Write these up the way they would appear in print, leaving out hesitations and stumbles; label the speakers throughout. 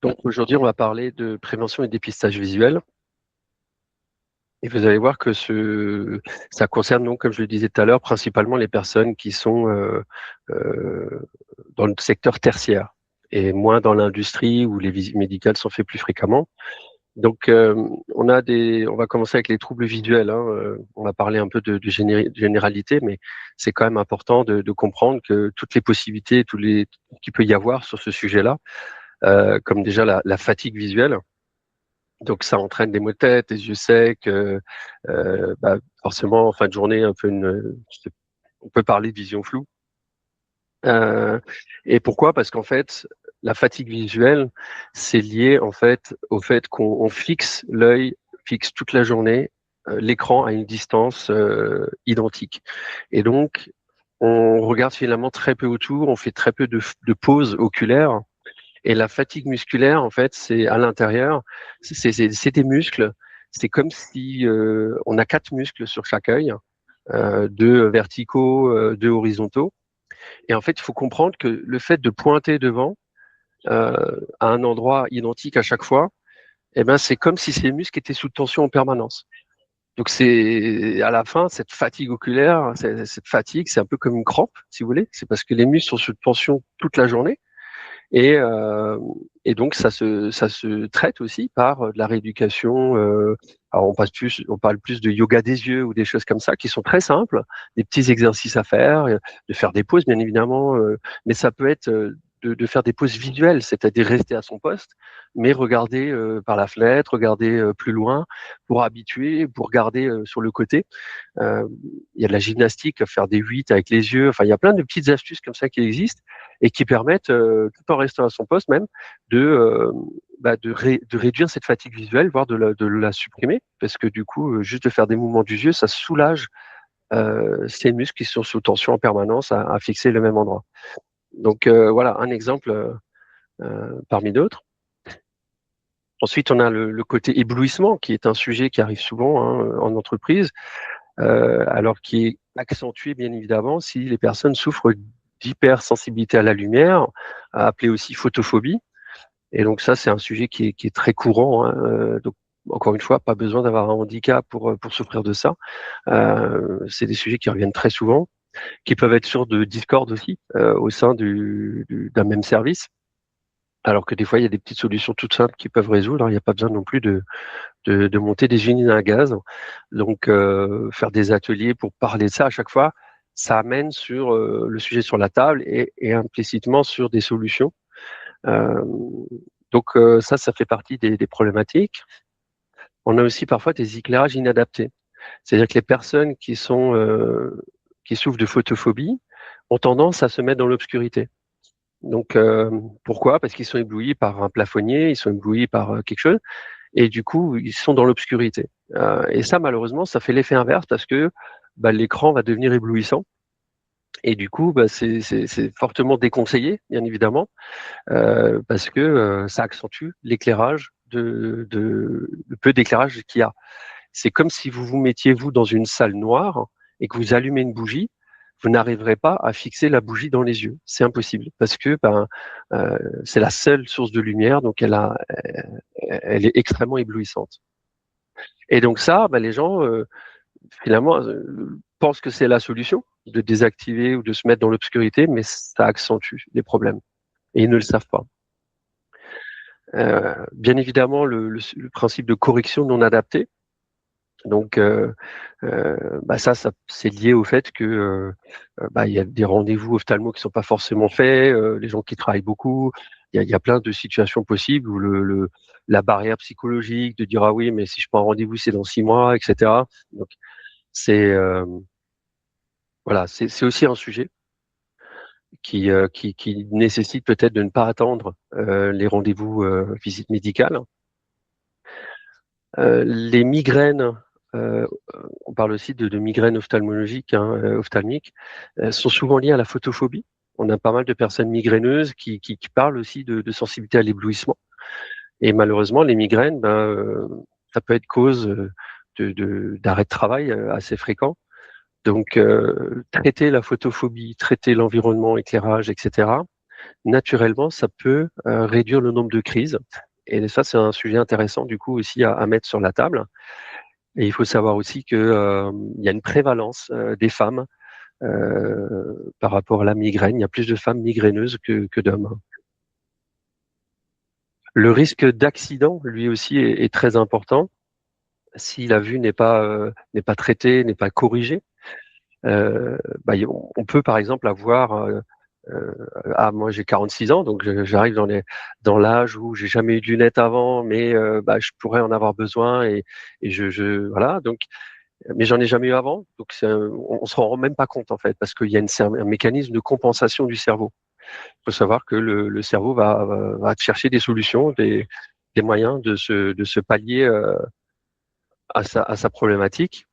Speaker 1: Donc aujourd'hui, on va parler de prévention et dépistage visuel. Et vous allez voir que ça concerne donc, comme je le disais tout à l'heure, principalement les personnes qui sont dans le secteur tertiaire et moins dans l'industrie où les visites médicales sont faites plus fréquemment. Donc, on va commencer avec les troubles visuels. On va parler un peu de généralité, mais c'est quand même important de comprendre que toutes les possibilités, qu'il peut y avoir sur ce sujet-là, comme déjà la fatigue visuelle. Donc ça entraîne des maux de tête, des yeux secs, forcément en fin de journée on peut parler de vision floue. Et pourquoi? Parce qu'en fait, la fatigue visuelle, c'est lié en fait au fait qu'on fixe l'œil, fixe toute la journée l'écran à une distance identique. Et donc on regarde finalement très peu autour, on fait très peu de pauses oculaires. Et la fatigue musculaire, en fait, c'est à l'intérieur, c'est des muscles. C'est comme si on a 4 muscles sur chaque œil, 2 verticaux, 2 horizontaux. Et en fait, il faut comprendre que le fait de pointer devant à un endroit identique à chaque fois, eh ben, c'est comme si ces muscles étaient sous tension en permanence. Donc c'est à la fin cette fatigue oculaire, cette fatigue, c'est un peu comme une crampe, si vous voulez. C'est parce que les muscles sont sous tension toute la journée. Et, euh, et donc ça se traite aussi par de la rééducation. Alors on parle plus de yoga des yeux ou des choses comme ça qui sont très simples, des petits exercices à faire, de faire des pauses bien évidemment, mais ça peut être de faire des pauses visuelles, c'est-à-dire rester à son poste, mais regarder par la fenêtre, regarder plus loin, pour habituer, pour regarder sur le côté. Il y a de la gymnastique, faire des 8 avec les yeux. Enfin, il y a plein de petites astuces comme ça qui existent et qui permettent, tout en restant à son poste même, de réduire cette fatigue visuelle, voire de la supprimer, parce que du coup, juste de faire des mouvements du yeux, ça soulage ces muscles qui sont sous tension en permanence à fixer le même endroit. Donc voilà un exemple parmi d'autres. Ensuite, on a le côté éblouissement, qui est un sujet qui arrive souvent en entreprise. Alors qui est accentué bien évidemment si les personnes souffrent d'hypersensibilité à la lumière, appelée aussi photophobie. Et donc ça, c'est un sujet qui est très courant. Donc encore une fois, pas besoin d'avoir un handicap pour souffrir de ça. C'est des sujets qui reviennent très souvent, qui peuvent être source de discorde aussi au sein d'un même service. Alors que des fois, il y a des petites solutions toutes simples qui peuvent résoudre. Il n'y a pas besoin non plus de monter des usines à gaz. Donc, faire des ateliers pour parler de ça à chaque fois, ça amène sur le sujet sur la table et implicitement sur des solutions. Euh, donc, ça fait partie des problématiques. On a aussi parfois des éclairages inadaptés. C'est-à-dire que les personnes qui souffrent de photophobie ont tendance à se mettre dans l'obscurité. Donc, pourquoi? Parce qu'ils sont éblouis par un plafonnier, ils sont éblouis par quelque chose et du coup, ils sont dans l'obscurité. Et ça, malheureusement, ça fait l'effet inverse parce que l'écran va devenir éblouissant. Et du coup, c'est fortement déconseillé, bien évidemment, parce que ça accentue l'éclairage le peu d'éclairage qu'il y a. C'est comme si vous vous mettiez, vous, dans une salle noire et que vous allumez une bougie, vous n'arriverez pas à fixer la bougie dans les yeux. C'est impossible parce que c'est la seule source de lumière, donc elle est extrêmement éblouissante. Et donc ça, les gens, finalement, pensent que c'est la solution de désactiver ou de se mettre dans l'obscurité, mais ça accentue les problèmes. Et ils ne le savent pas. Bien évidemment, le principe de correction non adaptée. Donc, ça c'est lié au fait que il y a des rendez-vous ophtalmo qui sont pas forcément faits, les gens qui travaillent beaucoup. Il y a plein de situations possibles où la barrière psychologique de dire ah oui, mais si je prends un rendez-vous, c'est dans 6 mois, etc. Donc, c'est voilà, c'est aussi un sujet qui nécessite peut-être de ne pas attendre les rendez-vous visite médicale. Les migraines, euh, on parle aussi de migraines ophtalmologiques, ophtalmiques, sont souvent liées à la photophobie. On a pas mal de personnes migraineuses qui parlent aussi de sensibilité à l'éblouissement. Et malheureusement, les migraines, ça peut être cause d'arrêt de travail assez fréquent. Donc, traiter la photophobie, traiter l'environnement, éclairage, etc., naturellement, ça peut réduire le nombre de crises. Et ça, c'est un sujet intéressant du coup aussi à mettre sur la table. Et il faut savoir aussi que il y a une prévalence des femmes par rapport à la migraine. Il y a plus de femmes migraineuses que d'hommes. Le risque d'accident, lui aussi, est très important. Si la vue n'est pas traitée, n'est pas corrigée, euh, on peut par exemple avoir moi j'ai 46 ans, donc j'arrive dans l'âge où j'ai jamais eu de lunettes avant, mais je pourrais en avoir besoin et voilà. Donc, mais j'en ai jamais eu avant, donc on se rend même pas compte en fait, parce qu'il y a un mécanisme de compensation du cerveau. Il faut savoir que le cerveau va chercher des solutions, des moyens de se pallier à sa problématique.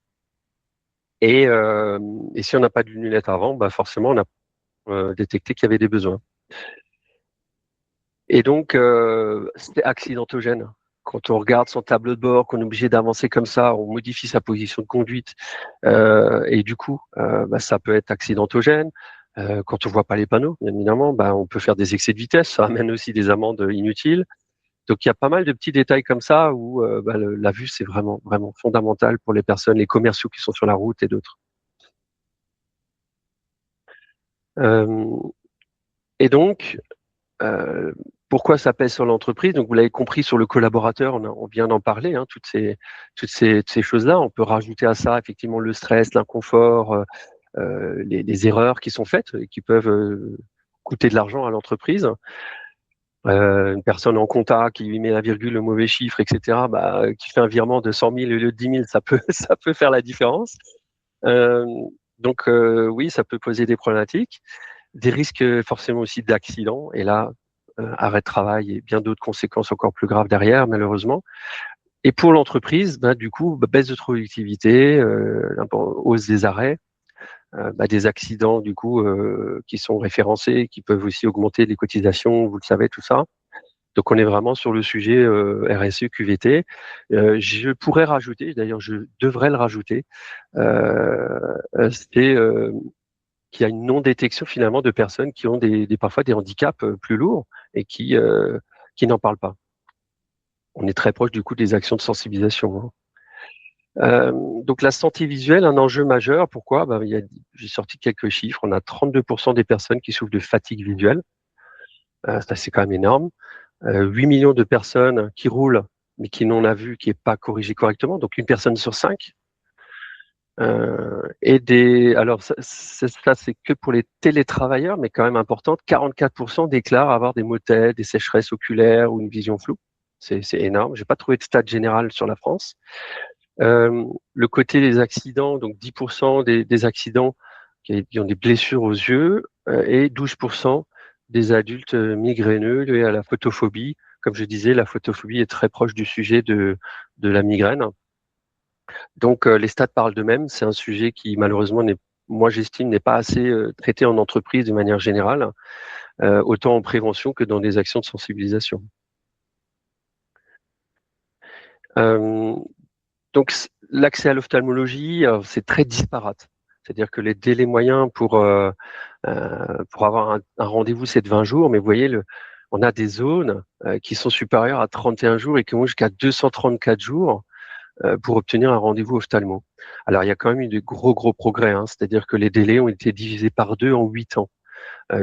Speaker 1: Et, euh, et si on n'a pas de lunettes avant, forcément on a détecté qu'il y avait des besoins. Et donc, c'est accidentogène. Quand on regarde son tableau de bord, qu'on est obligé d'avancer comme ça, on modifie sa position de conduite, et du coup, ça peut être accidentogène. Quand on voit pas les panneaux, bien évidemment, on peut faire des excès de vitesse, ça amène aussi des amendes inutiles. Donc, il y a pas mal de petits détails comme ça où la vue, c'est vraiment, vraiment fondamental pour les personnes, les commerciaux qui sont sur la route et d'autres. Euh, et donc, Euh, pourquoi ça pèse sur l'entreprise? Donc, vous l'avez compris, sur le collaborateur, on vient d'en parler, hein, toutes ces choses-là. On peut rajouter à ça effectivement le stress, l'inconfort, les erreurs qui sont faites et qui peuvent coûter de l'argent à l'entreprise. Une personne en compta qui lui met la virgule, le mauvais chiffre, etc., qui fait un virement de 100 000 au lieu de 10 000, ça peut, ça peut faire la différence. Euh, oui, ça peut poser des problématiques. Des risques forcément aussi d'accident. Et là, arrêt de travail et bien d'autres conséquences encore plus graves derrière, malheureusement. Et pour l'entreprise, du coup, baisse de productivité, hausse des arrêts, des accidents du coup qui sont référencés, qui peuvent aussi augmenter les cotisations, vous le savez, tout ça. Donc on est vraiment sur le sujet RSE QVT. Je pourrais rajouter, d'ailleurs je devrais le rajouter, c'est qu'il y a une non-détection finalement de personnes qui ont parfois des handicaps plus lourds et qui n'en parlent pas. On est très proche du coup des actions de sensibilisation. Hein. Donc la santé visuelle, un enjeu majeur. Pourquoi? J'ai sorti quelques chiffres. On a 32% des personnes qui souffrent de fatigue visuelle. C'est quand même énorme. 8 millions de personnes qui roulent mais qui n'ont la vue qui n'est pas corrigée correctement. Donc une personne sur 5. Alors ça c'est que pour les télétravailleurs, mais quand même importante. 44% déclarent avoir des maux de tête, des sécheresses oculaires ou une vision floue. C'est énorme. J'ai pas trouvé de stade général sur la France. Le côté des accidents, donc 10% des accidents qui ont des blessures aux yeux et 12% des adultes migraineux liés à la photophobie. Comme je disais, la photophobie est très proche du sujet de la migraine. Donc les stats parlent d'eux-mêmes. C'est un sujet qui malheureusement moi j'estime, n'est pas assez traité en entreprise de manière générale, autant en prévention que dans des actions de sensibilisation. Euh, donc l'accès à l'ophtalmologie, c'est très disparate. C'est-à-dire que les délais moyens pour avoir un rendez-vous, c'est de 20 jours, mais vous voyez, on a des zones qui sont supérieures à 31 jours et qui vont jusqu'à 234 jours pour obtenir un rendez-vous ophtalmo. Alors, il y a quand même eu de gros progrès, hein, c'est-à-dire que les délais ont été divisés par 2 en 8 ans,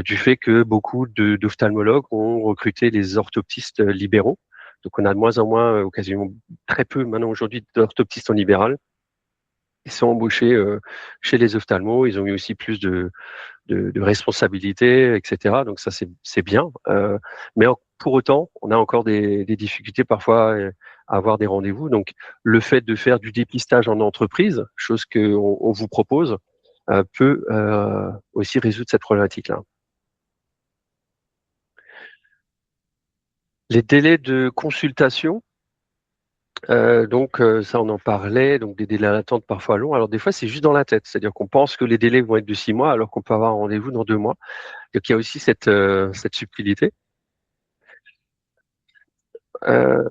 Speaker 1: du fait que beaucoup d'ophtalmologues ont recruté les orthoptistes libéraux. Donc, on a de moins en moins, ou quasiment très peu maintenant aujourd'hui, d'orthoptistes en libéral. Ils sont embauchés chez les ophtalmos. Ils ont eu aussi plus de responsabilités, etc. Donc ça, c'est bien. Mais pour autant, on a encore des difficultés parfois à avoir des rendez-vous. Donc le fait de faire du dépistage en entreprise, chose qu'on vous propose, peut aussi résoudre cette problématique-là. Les délais de consultation, ça on en parlait, donc des délais d'attente parfois longs. Alors des fois c'est juste dans la tête, c'est-à-dire qu'on pense que les délais vont être de 6 mois alors qu'on peut avoir un rendez-vous dans 2 mois. Donc il y a aussi cette subtilité. Euh,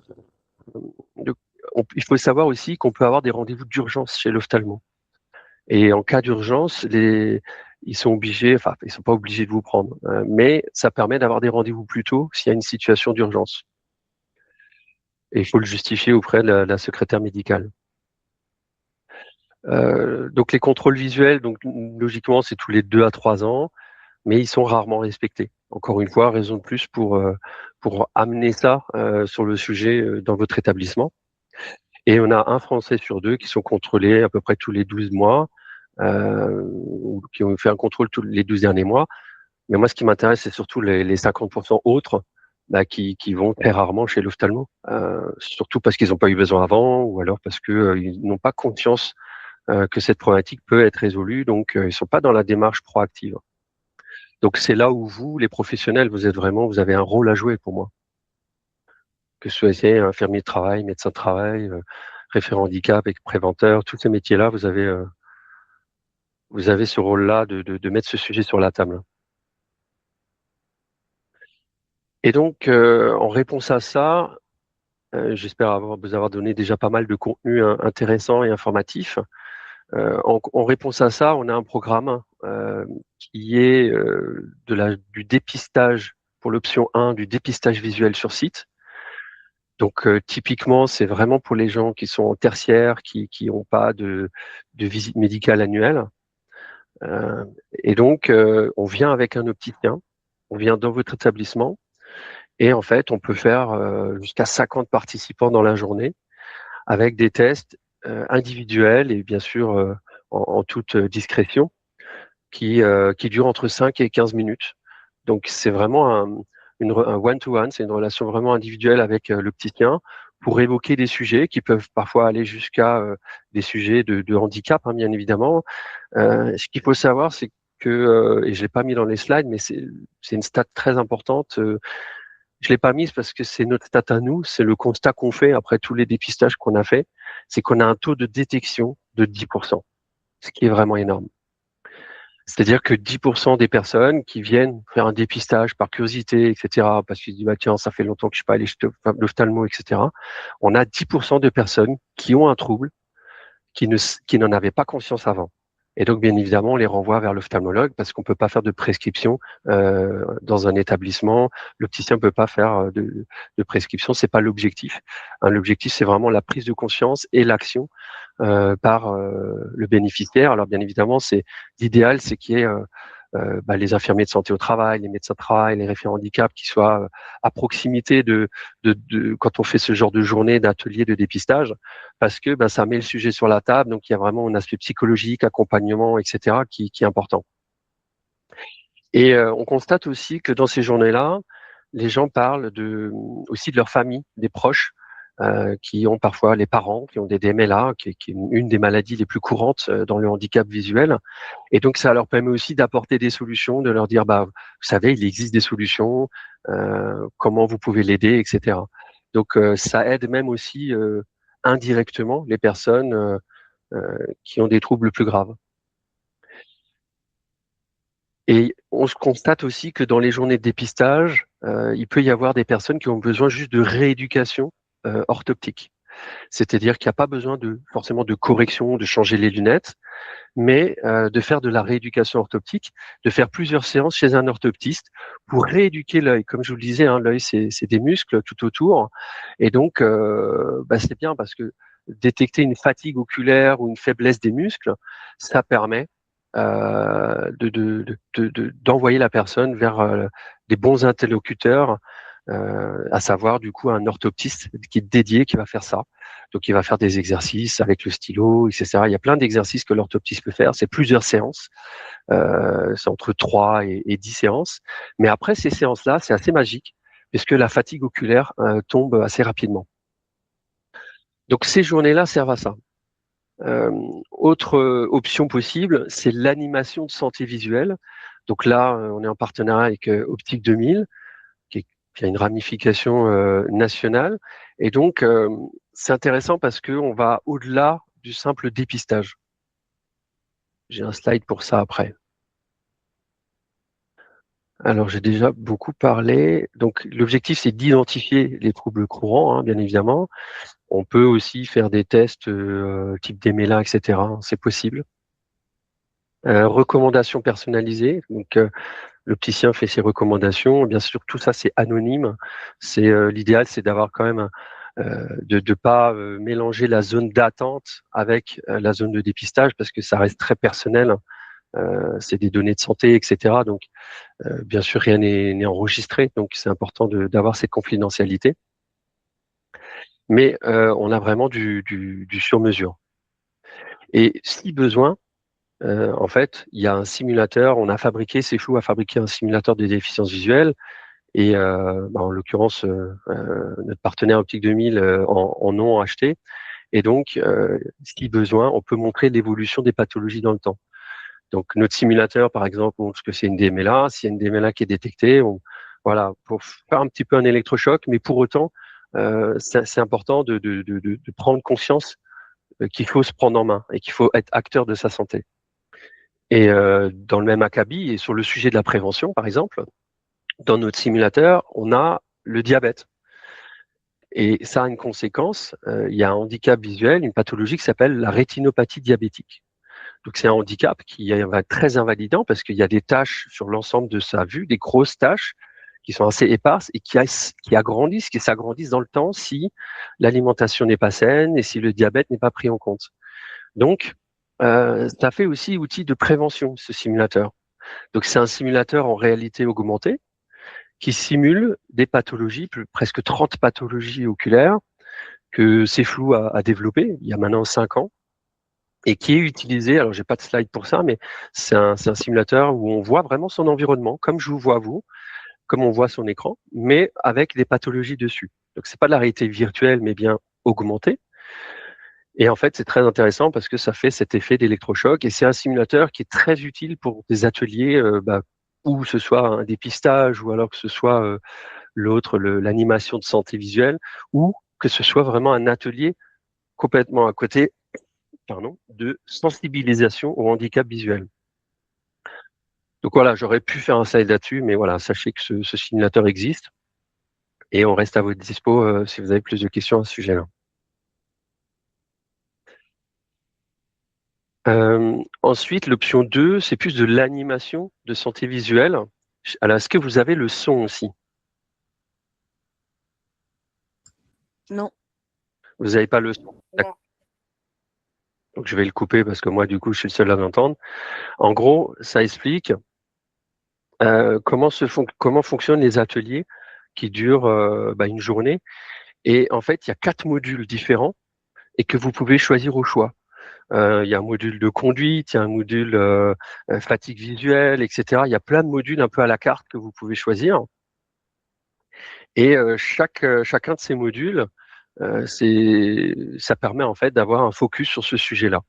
Speaker 1: donc, il faut savoir aussi qu'on peut avoir des rendez-vous d'urgence chez l'ophtalmo. Et en cas d'urgence, ils sont obligés, enfin, ils sont pas obligés de vous prendre, mais ça permet d'avoir des rendez-vous plus tôt s'il y a une situation d'urgence. Et il faut le justifier auprès de la secrétaire médicale. Donc les contrôles visuels, donc logiquement, c'est tous les 2 à 3 ans, mais ils sont rarement respectés. Encore une fois, raison de plus pour amener ça sur le sujet dans votre établissement. Et on a un Français sur 2 qui sont contrôlés à peu près tous les 12 mois, ou qui ont fait un contrôle tous les 12 derniers mois. Mais moi, ce qui m'intéresse, c'est surtout les 50% autres qui vont très rarement chez l'ophtalmo, surtout parce qu'ils n'ont pas eu besoin avant, ou alors parce qu'ils n'ont pas conscience que cette problématique peut être résolue, donc ils ne sont pas dans la démarche proactive. Donc c'est là où vous, les professionnels, vous avez un rôle à jouer pour moi. Que ce soit infirmier de travail, médecin de travail, référent handicap, préventeur, tous ces métiers-là, vous avez ce rôle-là de mettre ce sujet sur la table. Et donc, en réponse à ça, j'espère vous avoir donné déjà pas mal de contenu intéressant et informatif. En réponse à ça, on a un programme qui est du dépistage pour l'option 1, du dépistage visuel sur site. Donc typiquement, c'est vraiment pour les gens qui sont en tertiaire, qui n'ont pas de visite médicale annuelle. Euh, et donc, on vient avec un opticien, on vient dans votre établissement, et en fait, on peut faire jusqu'à 50 participants dans la journée avec des tests individuels et bien sûr en toute discrétion qui durent entre 5 et 15 minutes. Donc c'est vraiment un one-to-one, c'est une relation vraiment individuelle avec l'opticien pour évoquer des sujets qui peuvent parfois aller jusqu'à des sujets de handicap, hein, bien évidemment. Ce qu'il faut savoir, c'est que, et je l'ai pas mis dans les slides, mais c'est une stat très importante. Je l'ai pas mise parce que c'est notre stat à nous, c'est le constat qu'on fait après tous les dépistages qu'on a fait, c'est qu'on a un taux de détection de 10%, ce qui est vraiment énorme. C'est-à-dire que 10% des personnes qui viennent faire un dépistage par curiosité, etc., parce qu'ils disent bah, tiens, ça fait longtemps que je suis pas allé chez l'ophtalmo, etc., on a 10% de personnes qui ont un trouble qui n'en avaient pas conscience avant. Et donc, bien évidemment, on les renvoie vers l'ophtalmologue parce qu'on peut pas faire de prescription dans un établissement. L'opticien peut pas faire de prescription, c'est pas l'objectif. L'objectif, c'est vraiment la prise de conscience et l'action par le bénéficiaire. Alors, bien évidemment, l'idéal, c'est qu'il y ait les infirmiers de santé au travail, les médecins de travail, les référents handicap qui soient à proximité quand on fait ce genre de journée d'atelier de dépistage, parce que ça met le sujet sur la table. Donc il y a vraiment un aspect psychologique, accompagnement, etc. qui est important. Et on constate aussi que dans ces journées-là, les gens parlent aussi de leur famille, des proches, qui ont parfois les parents qui ont des DMLA, qui est une des maladies les plus courantes dans le handicap visuel. Et donc ça leur permet aussi d'apporter des solutions, de leur dire vous savez, il existe des solutions, comment vous pouvez l'aider, etc. Donc ça aide même aussi indirectement les personnes qui ont des troubles plus graves. Et on se constate aussi que dans les journées de dépistage, il peut y avoir des personnes qui ont besoin juste de rééducation orthoptique. C'est-à-dire qu'il n'y a pas besoin forcément de correction, de changer les lunettes, mais de faire de la rééducation orthoptique, de faire plusieurs séances chez un orthoptiste pour rééduquer l'œil. Comme je vous le disais, hein, l'œil, c'est des muscles tout autour. Et donc, c'est bien parce que détecter une fatigue oculaire ou une faiblesse des muscles, ça permet d'envoyer la personne vers des bons interlocuteurs, à savoir du coup un orthoptiste qui est dédié, qui va faire ça. Donc il va faire des exercices avec le stylo, etc. Il y a plein d'exercices que l'orthoptiste peut faire. C'est plusieurs séances, c'est entre 3 et 10 séances. Mais après ces séances-là, c'est assez magique puisque la fatigue oculaire tombe assez rapidement. Donc ces journées-là servent à ça. Autre option possible, c'est l'animation de santé visuelle. Donc là, on est en partenariat avec Optique 2000, qui a une ramification nationale. Et donc, c'est intéressant parce qu'on va au-delà du simple dépistage. J'ai un slide pour ça après. Alors, j'ai déjà beaucoup parlé. Donc, l'objectif, c'est d'identifier les troubles courants, hein, bien évidemment. On peut aussi faire des tests type DMLA, etc. C'est possible. Recommandations personnalisées. Donc, l'opticien fait ses recommandations. Bien sûr, tout ça, c'est anonyme. L'idéal, c'est d'avoir quand même de pas mélanger la zone d'attente avec la zone de dépistage parce que ça reste très personnel. C'est des données de santé, etc. Donc, bien sûr, rien n'est enregistré. Donc, c'est important d'avoir cette confidentialité. Mais on a vraiment du sur-mesure. Et si besoin, en fait, il y a un simulateur. On a fabriqué, Ceflou a fabriqué un simulateur de déficience visuelle. Et en l'occurrence, notre partenaire Optique 2000 en ont acheté. Et donc, si besoin, on peut montrer l'évolution des pathologies dans le temps. Donc, notre simulateur, par exemple, montre ce que c'est une DMLA. S'il y a une DMLA qui est détectée, voilà, pour faire un petit peu un électrochoc, mais pour autant, c'est important de prendre conscience qu'il faut se prendre en main et qu'il faut être acteur de sa santé. Et dans le même acabit, et sur le sujet de la prévention, par exemple, dans notre simulateur, on a le diabète. Et ça a une conséquence, il y a un handicap visuel, une pathologie qui s'appelle la rétinopathie diabétique. Donc c'est un handicap qui va être très invalidant parce qu'il y a des taches sur l'ensemble de sa vue, des grosses taches qui sont assez éparses et qui agrandissent, qui s'agrandissent dans le temps si l'alimentation n'est pas saine et si le diabète n'est pas pris en compte. Donc, ça fait aussi outil de prévention, ce simulateur. Donc c'est un simulateur en réalité augmentée qui simule des pathologies, presque 30 pathologies oculaires que Ceflou a développé il y a maintenant 5 ans et qui est utilisé, alors j'ai pas de slide pour ça, mais c'est un simulateur où on voit vraiment son environnement, comme je vous vois vous, comme on voit son écran, mais avec des pathologies dessus. Donc c'est pas de la réalité virtuelle, mais bien augmentée. Et en fait, c'est très intéressant parce que ça fait cet effet d'électrochoc et c'est un simulateur qui est très utile pour des ateliers, où ce soit un dépistage ou alors que ce soit l'animation de santé visuelle ou que ce soit vraiment un atelier complètement à côté, de sensibilisation au handicap visuel. Donc voilà, j'aurais pu faire un slide là-dessus, mais voilà, sachez que ce simulateur existe et on reste à votre dispo si vous avez plus de questions à ce sujet-là. Ensuite, l'option 2, c'est plus de l'animation de santé visuelle. Alors, est-ce que vous avez le son aussi?
Speaker 2: Non.
Speaker 1: Vous n'avez pas le son?
Speaker 2: Non.
Speaker 1: Donc, je vais le couper parce que moi, du coup, je suis le seul à l'entendre. En gros, ça explique comment fonctionnent les ateliers qui durent une journée. Et en fait, il y a 4 modules différents et que vous pouvez choisir au choix. Il y a un module de conduite, il y a un module fatigue visuelle, etc. Il y a plein de modules un peu à la carte que vous pouvez choisir. Et chacun de ces modules, ça permet en fait d'avoir un focus sur ce sujet-là.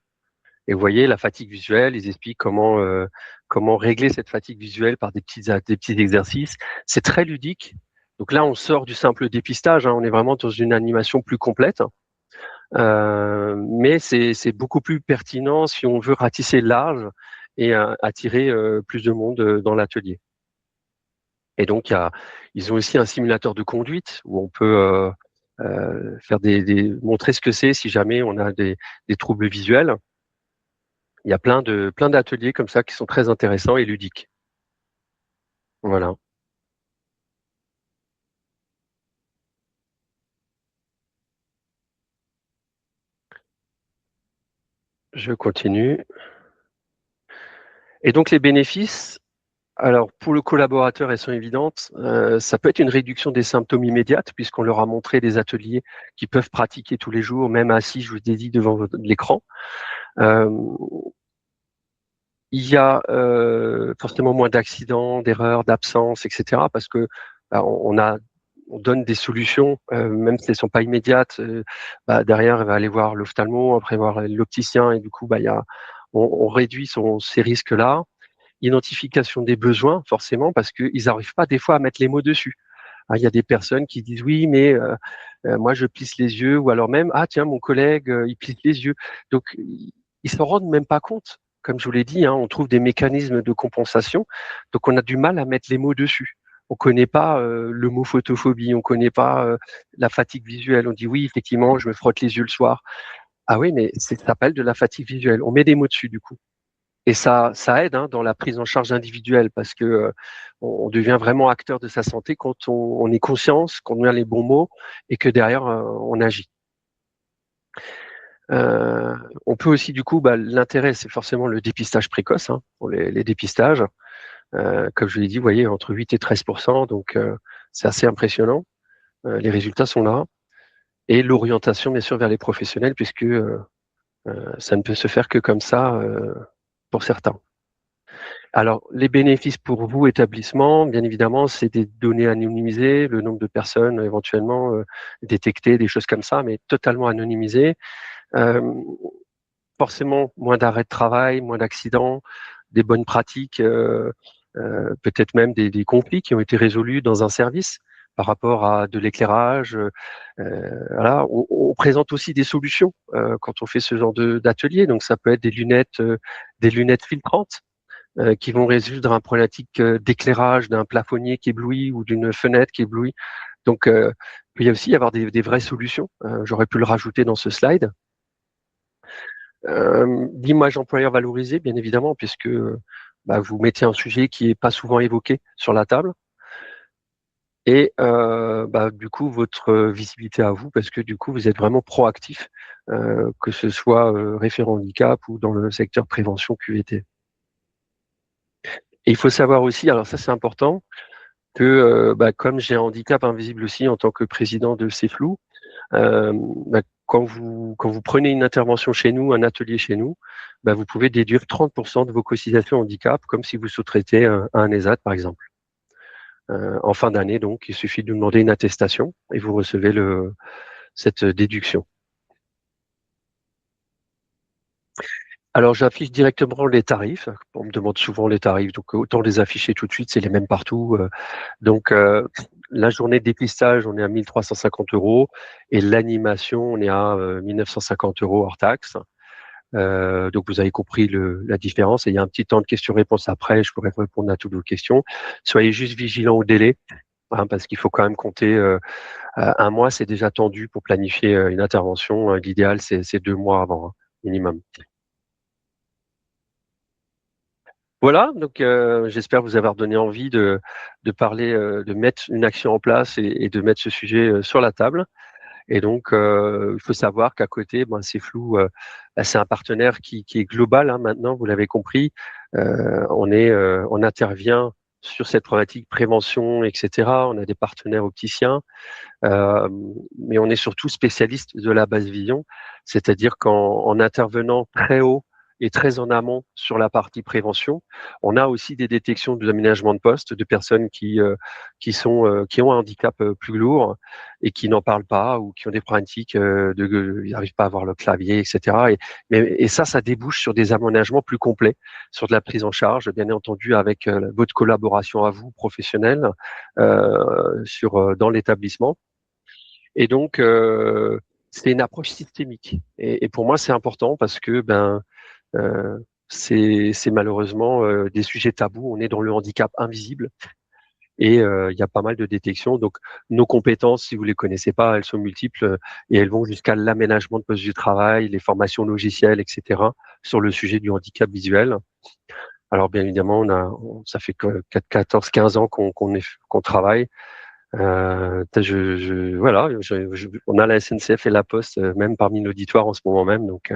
Speaker 1: Et vous voyez, la fatigue visuelle, ils expliquent comment régler cette fatigue visuelle par des petits exercices. C'est très ludique. Donc là, on sort du simple dépistage, hein, on est vraiment dans une animation plus complète. Mais c'est beaucoup plus pertinent si on veut ratisser large et attirer plus de monde dans l'atelier. Et donc, ils ont aussi un simulateur de conduite où on peut faire montrer ce que c'est si jamais on a des troubles visuels. Il y a plein d'ateliers comme ça qui sont très intéressants et ludiques. Voilà. Je continue. Et donc les bénéfices, alors pour le collaborateur, elles sont évidentes. Ça peut être une réduction des symptômes immédiates puisqu'on leur a montré des ateliers qu'ils peuvent pratiquer tous les jours, même assis, je vous ai dit, devant l'écran. Il y a forcément moins d'accidents, d'erreurs, d'absences, etc. Parce que on donne des solutions, même si elles sont pas immédiates. Derrière, elle va aller voir l'ophtalmo, après voir l'opticien, et du coup, on réduit ces risques-là. Identification des besoins, forcément, parce qu'ils n'arrivent pas des fois à mettre les mots dessus. Il y a des personnes qui disent oui, mais moi je plisse les yeux, ou alors même ah tiens mon collègue il plisse les yeux. Donc ils s'en rendent même pas compte. Comme je vous l'ai dit, hein, on trouve des mécanismes de compensation, donc on a du mal à mettre les mots dessus. On connaît pas le mot photophobie, on connaît pas la fatigue visuelle. On dit oui effectivement je me frotte les yeux le soir. Ah oui mais ça s'appelle de la fatigue visuelle. On met des mots dessus du coup. Et ça aide dans la prise en charge individuelle parce que on devient vraiment acteur de sa santé quand on est conscience, qu'on a les bons mots et que derrière on agit. On peut aussi du coup, l'intérêt c'est forcément le dépistage précoce pour les dépistages. Comme je l'ai dit, vous voyez entre 8 et 13%, donc c'est assez impressionnant. Les résultats sont là et l'orientation bien sûr vers les professionnels puisque ça ne peut se faire que comme ça pour certains. Alors, les bénéfices pour vous, établissement, bien évidemment, c'est des données anonymisées, le nombre de personnes éventuellement détectées, des choses comme ça, mais totalement anonymisées. Euh, Forcément, moins d'arrêts de travail, moins d'accidents, des bonnes pratiques, peut-être même des conflits qui ont été résolus dans un service par rapport à de l'éclairage. Voilà. On présente aussi des solutions quand on fait ce genre d'atelier. Donc, ça peut être des lunettes filtrantes qui vont résoudre un problématique d'éclairage d'un plafonnier qui éblouit ou d'une fenêtre qui éblouit. Donc, il peut y aussi y avoir des vraies solutions. J'aurais pu le rajouter dans ce slide. L'image employeur valorisée, bien évidemment, puisque vous mettez un sujet qui n'est pas souvent évoqué sur la table. Et du coup, votre visibilité à vous, parce que du coup, vous êtes vraiment proactif, que ce soit référent handicap ou dans le secteur prévention QVT. Et il faut savoir aussi, alors ça c'est important, que comme j'ai un handicap invisible aussi en tant que président de CFLOU, quand vous prenez une intervention chez nous, un atelier chez nous, vous pouvez déduire 30% de vos cotisations handicap, comme si vous sous-traitez un ESAT par exemple. En fin d'année, donc, il suffit de nous demander une attestation et vous recevez cette déduction. Alors, j'affiche directement les tarifs. On me demande souvent les tarifs, donc autant les afficher tout de suite, c'est les mêmes partout. Donc, la journée de dépistage, on est à 1 350 € et l'animation, on est à 1 950 € hors taxe. Donc, vous avez compris la différence. Et il y a un petit temps de questions-réponses après. Je pourrais répondre à toutes vos questions. Soyez juste vigilants au délai, parce qu'il faut quand même compter un mois, c'est déjà tendu pour planifier une intervention. L'idéal, c'est 2 mois avant, minimum. Voilà, donc j'espère vous avoir donné envie de parler, de mettre une action en place et de mettre ce sujet sur la table. Et donc, il faut savoir qu'à côté, c'est flou. C'est un partenaire qui est global maintenant. Vous l'avez compris. On intervient sur cette problématique prévention, etc. On a des partenaires opticiens. Mais on est surtout spécialiste de la basse vision, c'est-à-dire qu'en intervenant très haut et très en amont sur la partie prévention, on a aussi des détections de l'aménagement de poste de personnes qui ont un handicap plus lourd et qui n'en parlent pas ou qui ont des problématiques ils n'arrivent pas à avoir le clavier, etc. Et ça débouche sur des aménagements plus complets, sur de la prise en charge, bien entendu avec votre collaboration à vous, professionnels, dans l'établissement. Et donc, c'est une approche systémique. Et pour moi, c'est important parce que euh, c'est malheureusement des sujets tabous. On est dans le handicap invisible et il y a pas mal de détections. Donc, nos compétences, si vous les connaissez pas, elles sont multiples et elles vont jusqu'à l'aménagement de poste du travail, les formations logicielles, etc. sur le sujet du handicap visuel. Alors, bien évidemment, ça fait 14, 15 ans qu'on travaille. Voilà, on a la SNCF et la Poste même parmi l'auditoire en ce moment même, donc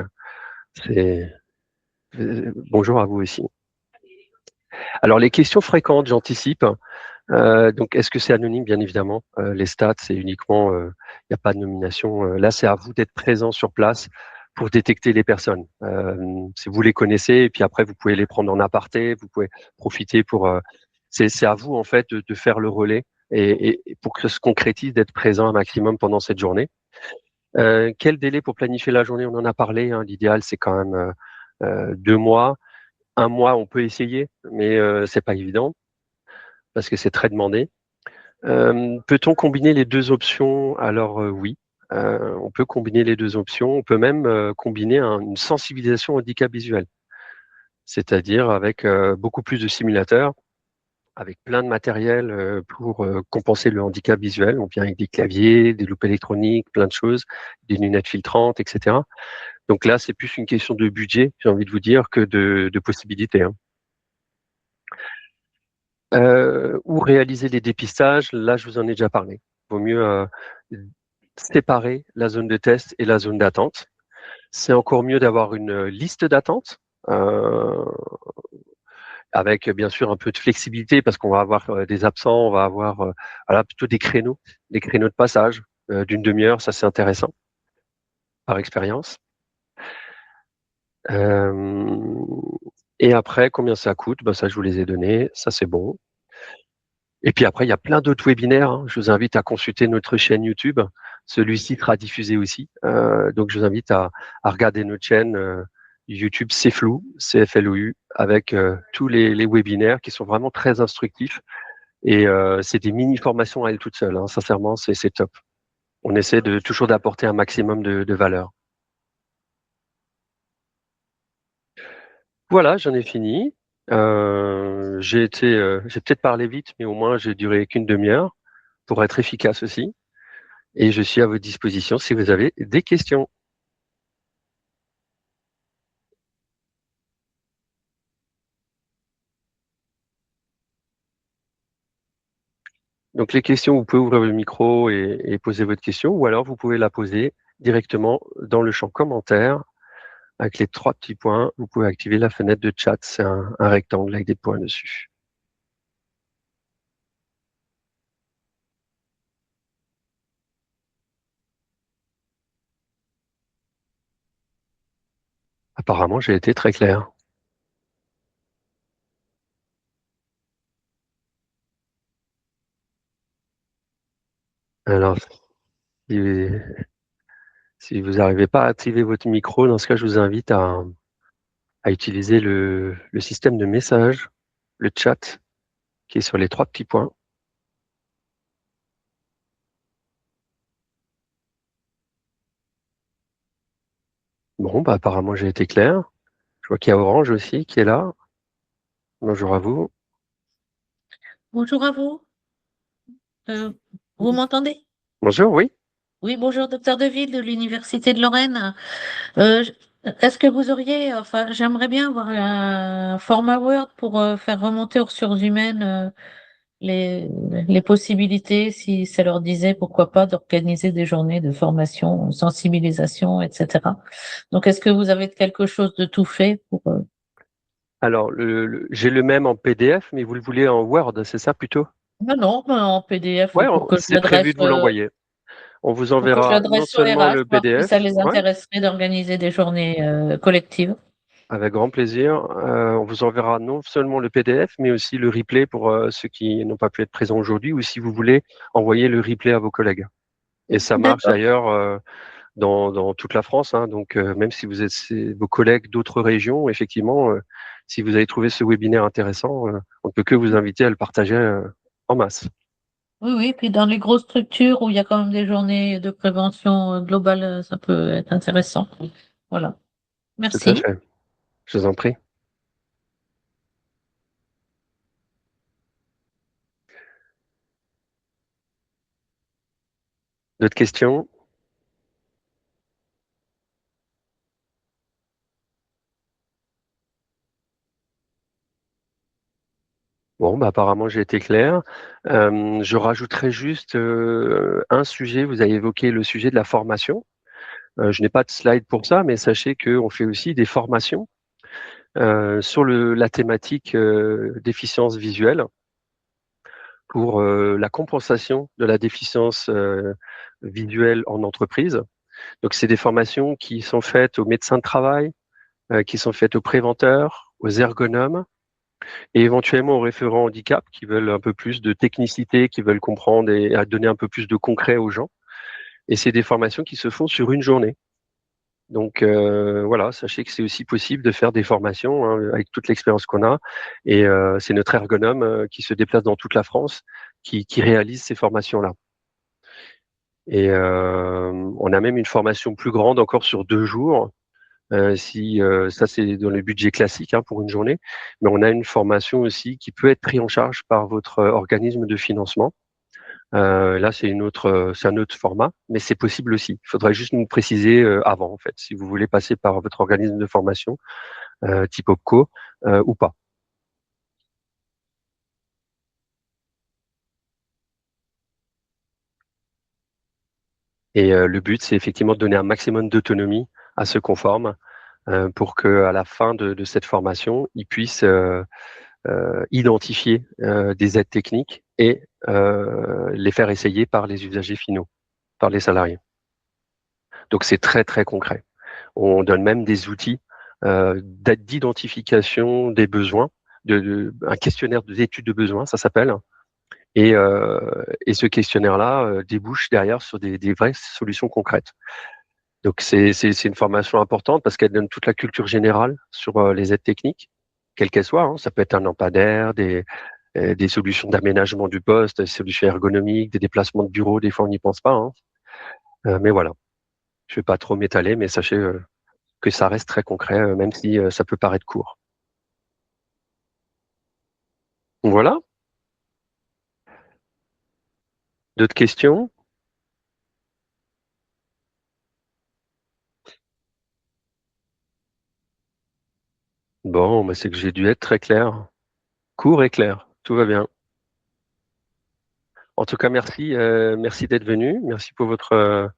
Speaker 1: c'est bonjour à vous aussi. Alors les questions fréquentes, j'anticipe. Donc est-ce que c'est anonyme? Bien évidemment. Les stats, c'est uniquement, il n'y a pas de nomination. Là, c'est à vous d'être présent sur place pour détecter les personnes. Si vous les connaissez, et puis après vous pouvez les prendre en aparté, vous pouvez profiter pour. C'est à vous en fait de faire le relais et pour que ça se concrétise, d'être présent un maximum pendant cette journée. Quel délai pour planifier la journée? On en a parlé. L'idéal, c'est quand même 2 mois. 1 mois, on peut essayer, mais c'est pas évident parce que c'est très demandé. Peut-on combiner les deux options? Alors oui, on peut combiner les deux options. On peut même combiner une sensibilisation au handicap visuel, c'est-à-dire avec beaucoup plus de simulateurs, avec plein de matériel pour compenser le handicap visuel. On vient avec des claviers, des loupes électroniques, plein de choses, des lunettes filtrantes, etc. Donc là, c'est plus une question de budget, j'ai envie de vous dire, que de possibilités. Hein. Où réaliser les dépistages, là, je vous en ai déjà parlé. Il vaut mieux séparer la zone de test et la zone d'attente. C'est encore mieux d'avoir une liste d'attente avec bien sûr un peu de flexibilité parce qu'on va avoir des absents, on va avoir voilà, plutôt des créneaux de passage d'une demi-heure, ça c'est intéressant par expérience. Et après, combien ça coûte? Ben, ça, je vous les ai donnés, ça c'est bon. Et puis après, il y a plein d'autres webinaires. Hein. Je vous invite à consulter notre chaîne YouTube. Celui-ci sera diffusé aussi. Donc, je vous invite à regarder notre chaîne YouTube CFLOU, CFLOU, avec tous les webinaires qui sont vraiment très instructifs. Et c'est des mini-formations à elles toutes seules. Hein. Sincèrement, c'est top. On essaie de toujours d'apporter un maximum de valeur. Voilà, j'en ai fini. J'ai peut-être parlé vite, mais au moins j'ai duré qu'une demi-heure pour être efficace aussi. Et je suis à votre disposition si vous avez des questions. Donc les questions, vous pouvez ouvrir le micro et poser votre question, ou alors vous pouvez la poser directement dans le champ commentaire avec les 3 petits points. Vous pouvez activer la fenêtre de chat, c'est un rectangle avec des points dessus. Apparemment, j'ai été très clair. Alors, si vous n'arrivez pas à activer votre micro, dans ce cas, je vous invite à utiliser le système de message, le chat, qui est sur les 3 petits points. Bon, bah, apparemment, j'ai été clair. Je vois qu'il y a Orange aussi qui est là. Bonjour à vous.
Speaker 3: Bonjour à vous. Vous m'entendez?
Speaker 1: Bonjour, oui.
Speaker 3: Oui, bonjour, docteur Deville de l'Université de Lorraine. Je- Est-ce que vous auriez, enfin, j'aimerais bien avoir un format Word pour faire remonter aux ressources humaines les, les possibilités, si ça leur disait, pourquoi pas, d'organiser des journées de formation, sensibilisation, etc. Donc, est-ce que vous avez quelque chose de tout fait pour...
Speaker 1: Alors, j'ai le même en PDF, mais vous le voulez en Word, c'est ça plutôt?
Speaker 3: Non, mais en PDF
Speaker 1: Ouais,
Speaker 3: pour que je
Speaker 1: c'est
Speaker 3: l'adresse
Speaker 1: prévu de vous l'envoyer. On vous
Speaker 3: pour que je
Speaker 1: enverra non
Speaker 3: l'adresse au
Speaker 1: seulement
Speaker 3: RH,
Speaker 1: le
Speaker 3: voir si ça
Speaker 1: PDF,
Speaker 3: les
Speaker 1: ouais,
Speaker 3: intéresserait d'organiser des journées collectives.
Speaker 1: avec grand plaisir. On vous enverra non seulement le PDF, mais aussi le replay pour ceux qui n'ont pas pu être présents aujourd'hui, ou si vous voulez envoyer le replay à vos collègues. Et ça marche
Speaker 3: D'accord.
Speaker 1: d'ailleurs dans toute la France. Hein, donc, même si vous êtes vos collègues d'autres régions, effectivement, si vous avez trouvé ce webinaire intéressant, on ne peut que vous inviter à le partager en masse.
Speaker 3: Oui, oui, puis dans les grosses structures où il y a quand même des journées de prévention globale, ça peut être intéressant. Voilà.
Speaker 1: Tout à
Speaker 3: Merci.
Speaker 1: fait. Je vous en prie. D'autres questions? Bon, bah, apparemment, j'ai été clair. Je rajouterai juste un sujet. Vous avez évoqué le sujet de la formation. Je n'ai pas de slide pour ça, mais sachez qu'on fait aussi des formations sur la thématique déficience visuelle pour la compensation de la déficience visuelle en entreprise. Donc, c'est des formations qui sont faites aux médecins de travail, qui sont faites aux préventeurs, aux ergonomes, et éventuellement aux référents handicap qui veulent un peu plus de technicité, qui veulent comprendre et à donner un peu plus de concret aux gens. Et c'est des formations qui se font sur une journée. Donc voilà, sachez que c'est aussi possible de faire des formations hein, avec toute l'expérience qu'on a. Et c'est notre ergonome qui se déplace dans toute la France qui réalise ces formations-là. Et on a même une formation plus grande encore sur 2 jours. Si ça c'est dans le budget classique hein, pour une journée, mais on a une formation aussi qui peut être prise en charge par votre organisme de financement Là, c'est un autre format, mais c'est possible aussi. Il faudrait juste nous préciser avant, en fait, si vous voulez passer par votre organisme de formation, type OPCO, ou pas. Et le but, c'est effectivement de donner un maximum d'autonomie à ceux qu'on forme pour qu'à la fin de cette formation, ils puissent identifier des aides techniques et les faire essayer par les usagers finaux, par les salariés. Donc c'est très très concret. On donne même des outils d'identification des besoins, un questionnaire d'études de besoins, ça s'appelle. Et ce questionnaire-là débouche derrière sur des vraies solutions concrètes. Donc c'est une formation importante parce qu'elle donne toute la culture générale sur les aides techniques, quelles qu'elles soient. Hein. Ça peut être un lampadaire, des solutions d'aménagement du poste, des solutions ergonomiques, des déplacements de bureau. Des fois, on n'y pense pas. Hein. Mais voilà, je ne vais pas trop m'étaler, mais sachez que ça reste très concret, même si ça peut paraître court. Voilà. D'autres questions? Bon, bah, c'est que j'ai dû être très clair. Court et clair. Tout va bien. En tout cas, merci, merci d'être venu. Merci pour votre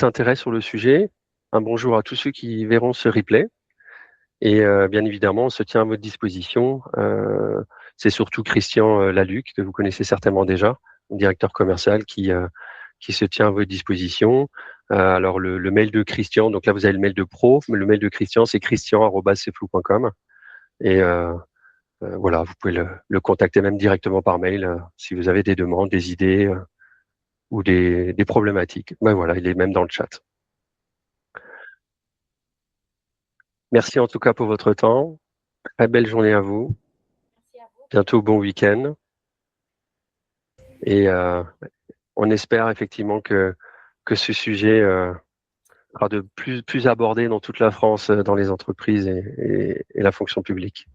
Speaker 1: intérêt sur le sujet. Un bonjour à tous ceux qui verront ce replay. Et bien évidemment, on se tient à votre disposition. C'est surtout Christian Laluc, que vous connaissez certainement déjà, directeur commercial, qui se tient à votre disposition. Alors le mail de Christian, donc là vous avez le mail de pro, mais le mail de Christian c'est christian@cflou.com. Et voilà, vous pouvez le contacter même directement par mail si vous avez des demandes, des idées ou des problématiques. Ben voilà, il est même dans le chat. Merci en tout cas pour votre temps. Très belle journée à vous. Bientôt bon week-end. Et on espère effectivement que ce sujet sera de plus abordé dans toute la France, dans les entreprises et la fonction publique.